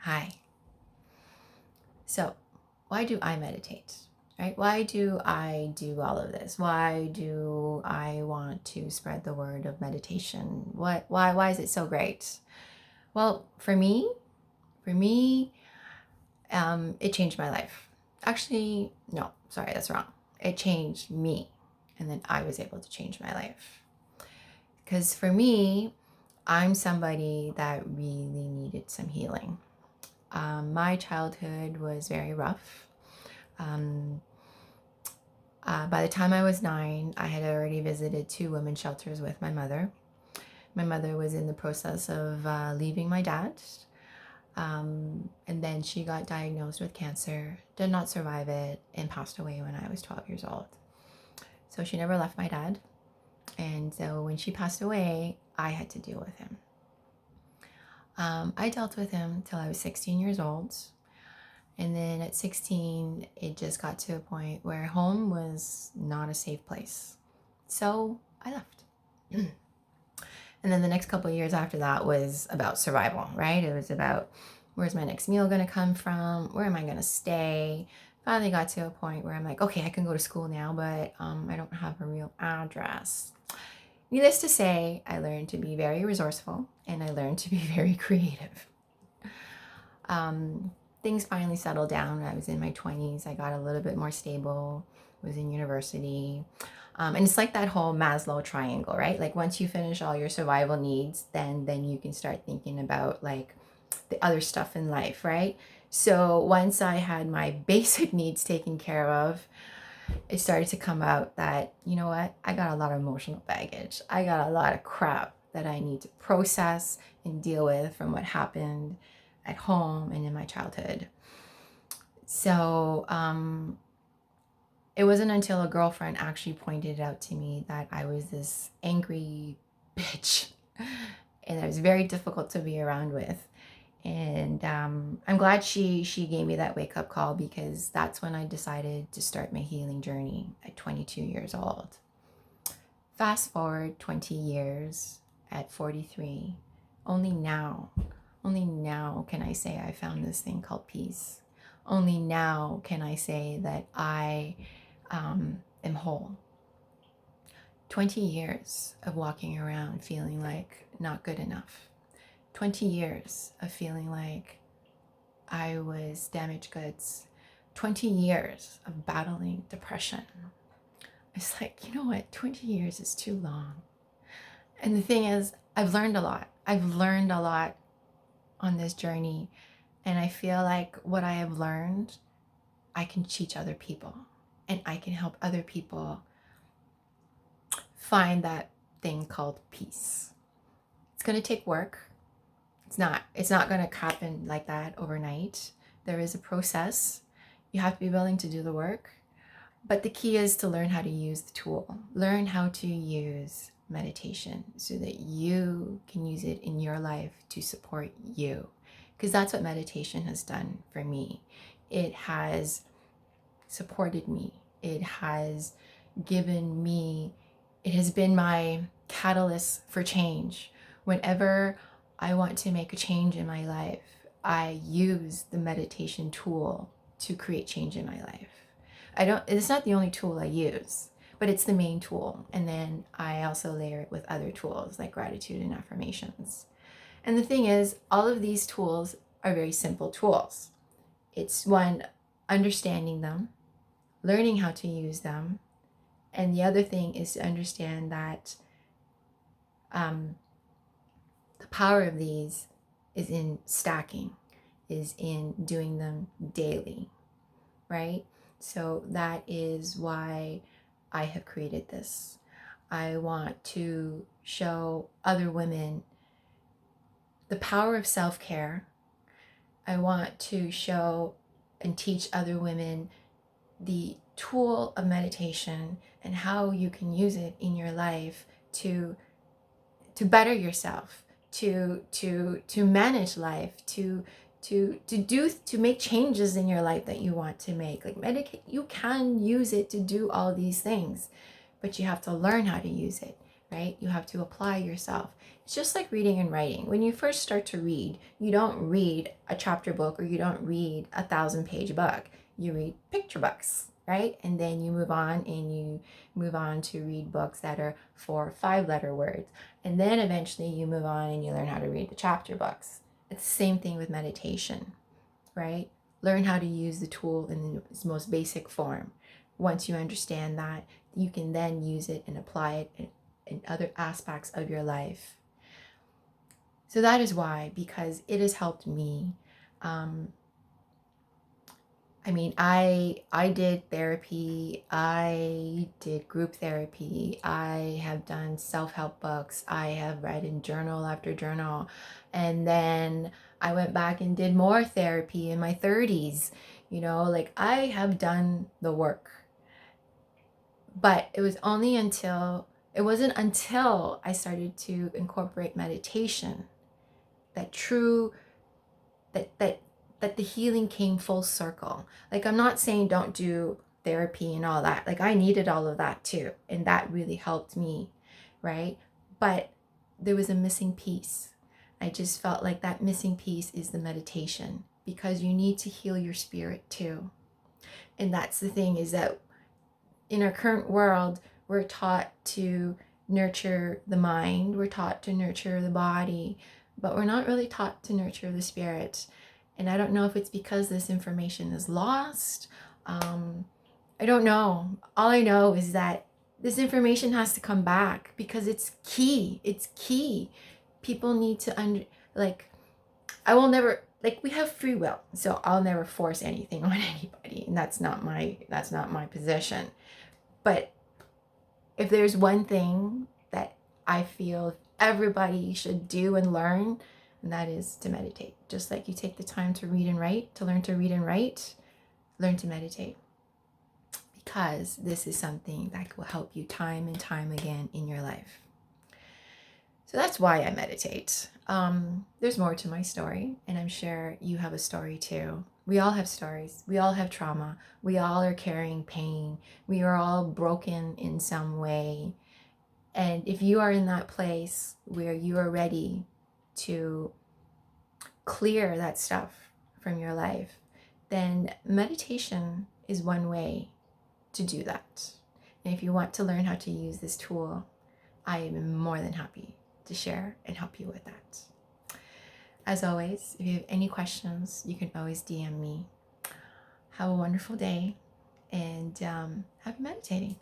Hi. So, why do I meditate? Right? Why do I do all of this? Why do I want to spread the word of meditation? Why is it so great? Well, for me, it changed my life. Actually, no, sorry, that's wrong. It changed me, and then I was able to change my life. Because for me, I'm somebody that really needed some healing. My childhood was very rough. By the time I was 9, I had already visited 2 women's shelters with my mother. My mother was in the process of leaving my dad. And then she got diagnosed with cancer, did not survive it, and passed away when I was 12 years old. So she never left my dad. And so when she passed away, I had to deal with him. I dealt with him till I was 16 years old. And then at 16, it just got to a point where home was not a safe place. So I left. And then the next couple of years after that was about survival, right? It was about, where's my next meal going to come from? Where am I going to stay? Finally got to a point where I'm like, okay, I can go to school now, but I don't have a real address. Needless to say, I learned to be very resourceful and I learned to be very creative. Things finally settled down. I was in my 20s. I got a little bit more stable, was in university. And it's like that whole Maslow triangle, right? Like once you finish all your survival needs, then you can start thinking about like the other stuff in life, right? So once I had my basic needs taken care of, it started to come out that, you know what, I got a lot of emotional baggage. I got a lot of crap that I need to process and deal with from what happened at home and in my childhood. So it wasn't until a girlfriend actually pointed out to me that I was this angry bitch and I was very difficult to be around with. And I'm glad she gave me that wake-up call, because that's when I decided to start my healing journey at 22 years old. Fast forward 20 years at 43, only now can I say I found this thing called peace. Only now can I say that I am whole. 20 years of walking around feeling like not good enough. 20 years of feeling like I was damaged goods. 20 years of battling depression. It's like, you know what? 20 years is too long. And the thing is, I've learned a lot. I've learned a lot on this journey. And I feel like what I have learned, I can teach other people. And I can help other people find that thing called peace. It's going to take work. It's not going to happen like that overnight. There is a process. You have to be willing to do the work. But the key is to learn how to use the tool. Learn how to use meditation so that you can use it in your life to support you. Because that's what meditation has done for me. It has supported me. It has given me, it has been my catalyst for change. Whenever I want to make a change in my life, I use the meditation tool to create change in my life. It's not the only tool I use, but it's the main tool. And then I also layer it with other tools like gratitude and affirmations. And the thing is, all of these tools are very simple tools. It's one, understanding them, learning how to use them. And the other thing is to understand that the power of these is in stacking, is in doing them daily, right? So that is why I have created this. I want to show other women the power of self-care. I want to show and teach other women the tool of meditation and how you can use it in your life to better yourself, to manage life, to make changes in your life that you want to make. Like you can use it to do all these things, but you have to learn how to use it, right? You have to apply yourself. It's just like reading and writing. When you first start to read, you don't read a chapter book or you don't read a 1,000-page book. You read picture books, right? And then you move on to read books that are 4 or 5-letter words. And then eventually you move on and you learn how to read the chapter books. It's the same thing with meditation, right? Learn how to use the tool in its most basic form. Once you understand that, you can then use it and apply it in other aspects of your life. So that is why, because it has helped me. I did therapy, I did group therapy, I have done self-help books, I have read in journal after journal, and then I went back and did more therapy in my 30s. I have done the work. But it wasn't until I started to incorporate meditation that the healing came full circle. I'm not saying don't do therapy and all that. I needed all of that too, and that really helped me, right? But there was a missing piece. I just felt like that missing piece is the meditation, because you need to heal your spirit too. And that's the thing, is that in our current world, we're taught to nurture the mind, we're taught to nurture the body, but we're not really taught to nurture the spirit. And I don't know if it's because this information is lost. I don't know. All I know is that this information has to come back, because it's key. It's key. People need to we have free will, so I'll never force anything on anybody, and that's not my position. But if there's one thing that I feel everybody should do and learn, and that is to meditate. Just like you take the time to read and write, to learn to read and write, learn to meditate. Because this is something that will help you time and time again in your life. So that's why I meditate. There's more to my story, and I'm sure you have a story too. We all have stories. We all have trauma. We all are carrying pain. We are all broken in some way. And if you are in that place where you are ready to clear that stuff from your life, then meditation is one way to do that. And if you want to learn how to use this tool, I am more than happy to share and help you with that. As always, if you have any questions, you can always DM me. Have a wonderful day, and happy meditating.